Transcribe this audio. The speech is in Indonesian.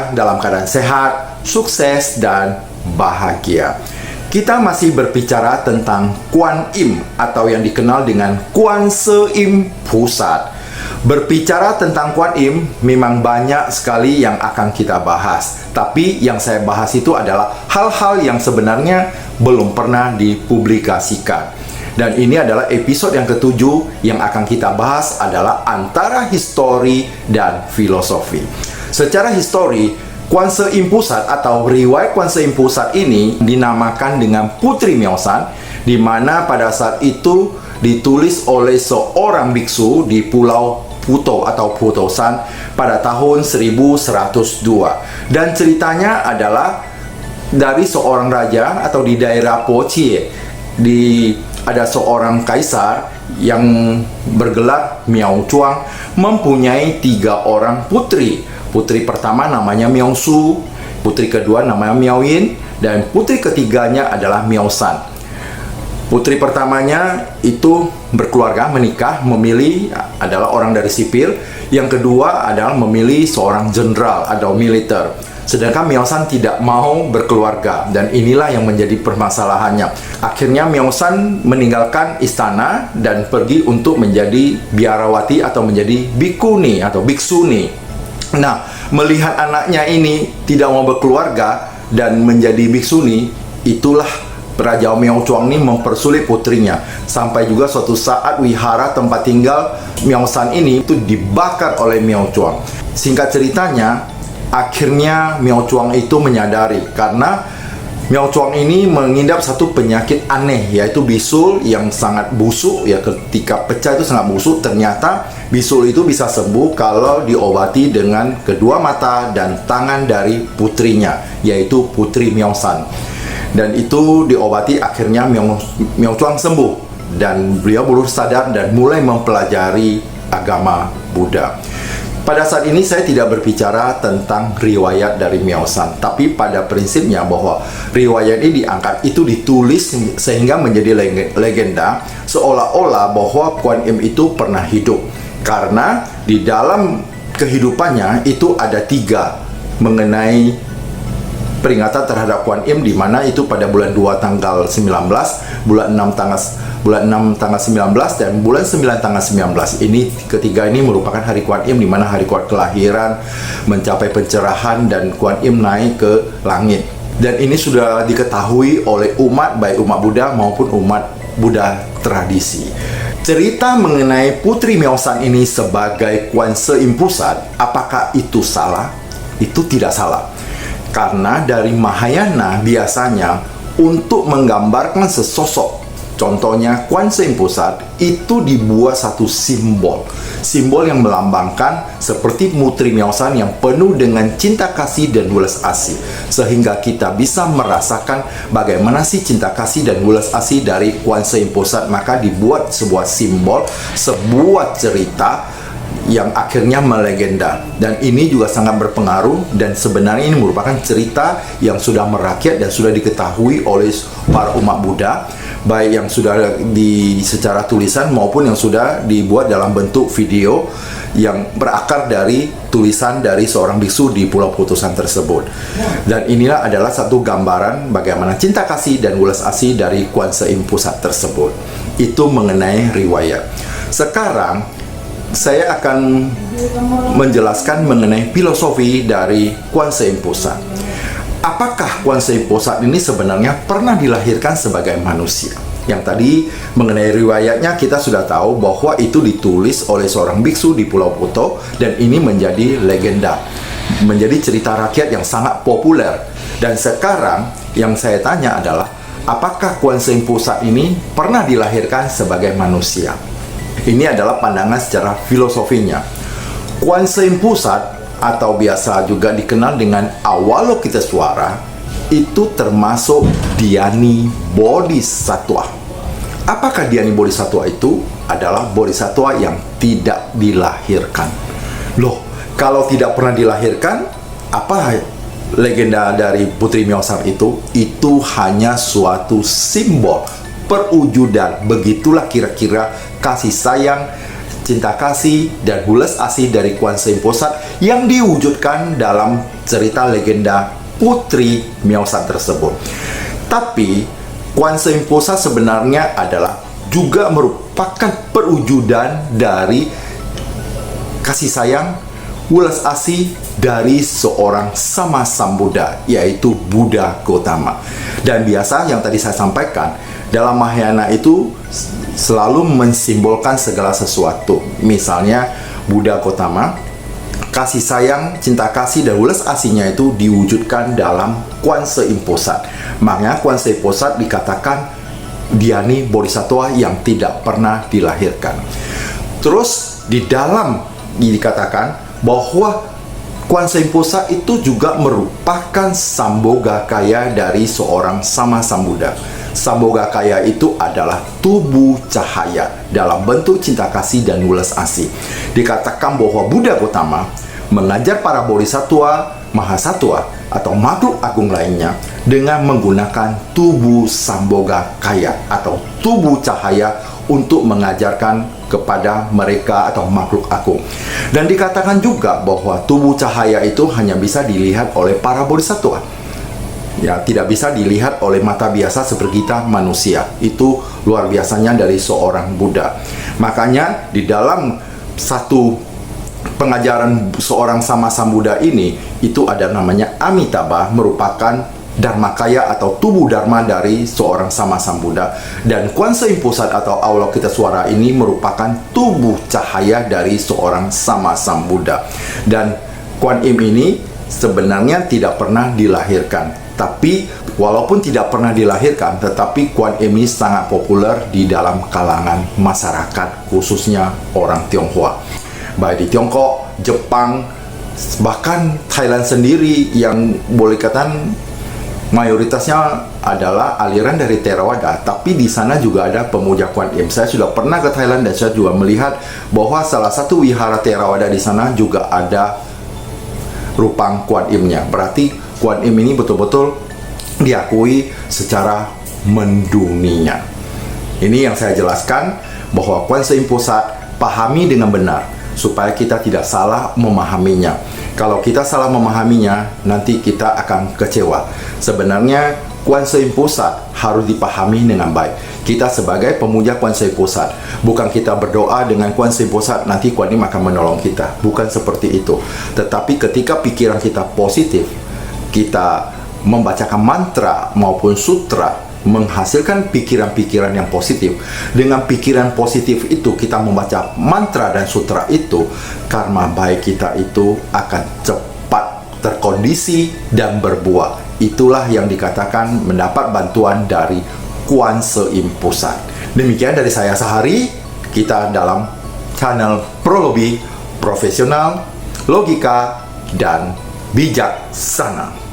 Anda dalam keadaan sehat, sukses, dan bahagia. Kita masih berbicara tentang Kuan Im atau yang dikenal dengan Kuan Se Im Pusat. Berbicara tentang Kuan Im memang banyak sekali yang akan kita bahas. Tapi yang saya bahas itu adalah hal-hal yang sebenarnya belum pernah dipublikasikan. Dan ini adalah episode yang ke-7 yang akan kita bahas adalah antara histori dan filosofi. Secara histori, Kuan Se Im Pusat atau riwayat Kuan Se Im Pusat ini dinamakan dengan Putri Miaosan, di mana pada saat itu ditulis oleh seorang biksu di Pulau Puto atau Putosan pada tahun 1102. Dan ceritanya adalah dari seorang raja atau di daerah Pocie, ada seorang kaisar yang bergelar Miao Chuang mempunyai 3 orang putri. Putri pertama namanya Miao Su, putri kedua namanya Miao Yin, dan putri ketiganya adalah Miao San. Putri pertamanya itu berkeluarga, menikah, memilih adalah orang dari sipil. Yang kedua adalah memilih seorang jenderal atau militer. Sedangkan Miao San tidak mau berkeluarga, dan inilah yang menjadi permasalahannya. Akhirnya Miao San meninggalkan istana dan pergi untuk menjadi biarawati atau menjadi bikuni atau biksuni. Nah, melihat anaknya ini tidak mau berkeluarga dan menjadi biksuni, itulah Raja Miao Chuang ini mempersulit putrinya. Sampai juga suatu saat wihara tempat tinggal Miao San ini itu dibakar oleh Miao Chuang. Singkat ceritanya, akhirnya Miao Chuang itu menyadari karena Miao Chuang ini mengidap satu penyakit aneh, yaitu bisul yang sangat busuk. Ya, ketika pecah itu sangat busuk. Ternyata bisul itu bisa sembuh kalau diobati dengan kedua mata dan tangan dari putrinya, yaitu Putri Miao San. Dan itu diobati, akhirnya Miao Chuang sembuh dan beliau baru sadar dan mulai mempelajari agama Buddha. Pada saat ini saya tidak berbicara tentang riwayat dari Miao San, tapi pada prinsipnya bahwa riwayat ini diangkat, itu ditulis sehingga menjadi legenda, seolah-olah bahwa Kuan Im itu pernah hidup. Karena di dalam kehidupannya itu ada 3 mengenai peringatan terhadap Kuan Im, di mana itu pada bulan 2 tanggal 19, bulan 6 tanggal 19, dan bulan 9 tanggal 19. Ini ketiga ini merupakan hari Kuan Im, di mana hari Kuan kelahiran, mencapai pencerahan, dan Kuan Im naik ke langit. Dan ini sudah diketahui oleh umat, baik umat Buddha maupun umat Buddha tradisi. Cerita mengenai Putri Miao San ini sebagai Kuan Se Im Pusat, apakah itu salah? Itu tidak salah. Karena dari Mahayana biasanya untuk menggambarkan sesosok, contohnya Kuan Se Im Pusat, itu dibuat satu simbol yang melambangkan seperti Putri Miao San yang penuh dengan cinta kasih dan welas asih, sehingga kita bisa merasakan bagaimana sih cinta kasih dan welas asih dari Kuan Se Im Pusat. Maka dibuat sebuah simbol, sebuah cerita yang akhirnya melegenda, dan ini juga sangat berpengaruh. Dan sebenarnya ini merupakan cerita yang sudah merakyat dan sudah diketahui oleh para umat Buddha, baik yang sudah secara tulisan maupun yang sudah dibuat dalam bentuk video yang berakar dari tulisan dari seorang biksu di Pulau Putusan tersebut. Dan inilah adalah satu gambaran bagaimana cinta kasih dan welas asih dari Kuan Se Im Pusat tersebut. Itu mengenai riwayat. Sekarang saya akan menjelaskan mengenai filosofi dari Kuan Se Im Pusat. Apakah Kuan Se Im Pusat ini sebenarnya pernah dilahirkan sebagai manusia? Yang tadi mengenai riwayatnya kita sudah tahu bahwa itu ditulis oleh seorang biksu di Pulau Puto, dan ini menjadi legenda, menjadi cerita rakyat yang sangat populer. Dan sekarang yang saya tanya adalah, apakah Kuan Se Im Pusat ini pernah dilahirkan sebagai manusia? Ini adalah pandangan secara filosofinya. Kuan Se Im Pusat atau biasa juga dikenal dengan Avalokitesvara itu termasuk Dhyani Bodhisattva. Apakah Dhyani Bodhisattva itu? Adalah bodhisattva yang tidak dilahirkan. Loh, kalau tidak pernah dilahirkan, apa legenda dari Putri Miao San itu? Itu hanya suatu simbol perwujudan. Begitulah kira-kira kasih sayang cinta kasih, dan hulas asih dari Kuan Se Im Posat yang diwujudkan dalam cerita legenda Putri Miao San tersebut. Tapi Kuan Se Im Posat sebenarnya adalah juga merupakan perwujudan dari kasih sayang, ulas asih dari seorang Sama Sambuddha, yaitu Buddha Gautama. Dan biasa yang tadi saya sampaikan, dalam Mahayana itu selalu mensimbolkan segala sesuatu. Misalnya Buddha Gautama, kasih sayang, cinta kasih, dan ulas asihnya itu diwujudkan dalam Kuan Se Im Posat. Makanya Kuan Se Im Posat dikatakan Dhyani Bodhisattva yang tidak pernah dilahirkan. Terus di dalam dikatakan bahwa Kuan Se Im Posat itu juga merupakan Sambhogakaya dari seorang Sama Sambuddha. Sambhogakaya itu adalah tubuh cahaya dalam bentuk cinta kasih dan ulas asih. Dikatakan bahwa Buddha Gautama mengajar para bodhisattva, mahasatwa, atau makhluk agung lainnya dengan menggunakan tubuh Sambhogakaya atau tubuh cahaya untuk mengajarkan kepada mereka atau makhluk agung. Dan dikatakan juga bahwa tubuh cahaya itu hanya bisa dilihat oleh para bodhisattva. Ya, tidak bisa dilihat oleh mata biasa seperti kita manusia. Itu luar biasanya dari seorang Buddha. Makanya di dalam satu pengajaran seorang Sama Sambuddha ini, itu ada namanya Amitabha, merupakan Dharmakaya atau tubuh Dharma dari seorang Sama Sambuddha. Dan Kuan Se Im Posat atau Avalokitesvara ini merupakan tubuh cahaya dari seorang Sama Sambuddha. Dan Kuan Im ini sebenarnya tidak pernah dilahirkan. Tapi walaupun tidak pernah dilahirkan, tetapi Kuan Im ini sangat populer di dalam kalangan masyarakat, khususnya orang Tionghoa. Baik di Tiongkok, Jepang, bahkan Thailand sendiri yang boleh katakan mayoritasnya adalah aliran dari Theravada, tapi di sana juga ada pemuja Kuan Im. Saya sudah pernah ke Thailand dan saya juga melihat bahwa salah satu wihara Theravada di sana juga ada rupang Kuan Im-nya. Berarti Kuan Im ini betul-betul diakui secara mendunia. Ini yang saya jelaskan bahwa Kuan Se Im Posat pahami dengan benar supaya kita tidak salah memahaminya. Kalau kita salah memahaminya, nanti kita akan kecewa. Sebenarnya Kuan Se Im Posat harus dipahami dengan baik. Kita sebagai pemuja Kuan Se Im Posat, bukan kita berdoa dengan Kuan Se Im Posat nanti Kuan Im akan menolong kita. Bukan seperti itu. Tetapi ketika pikiran kita positif, kita membacakan mantra maupun sutra, menghasilkan pikiran-pikiran yang positif. Dengan pikiran positif itu kita membaca mantra dan sutra itu, karma baik kita itu akan cepat terkondisi dan berbuah. Itulah yang dikatakan mendapat bantuan dari Kuan Se Im Posat. Demikian dari saya Sahari, kita dalam channel Prolobi, profesional, logika, dan bijaksana.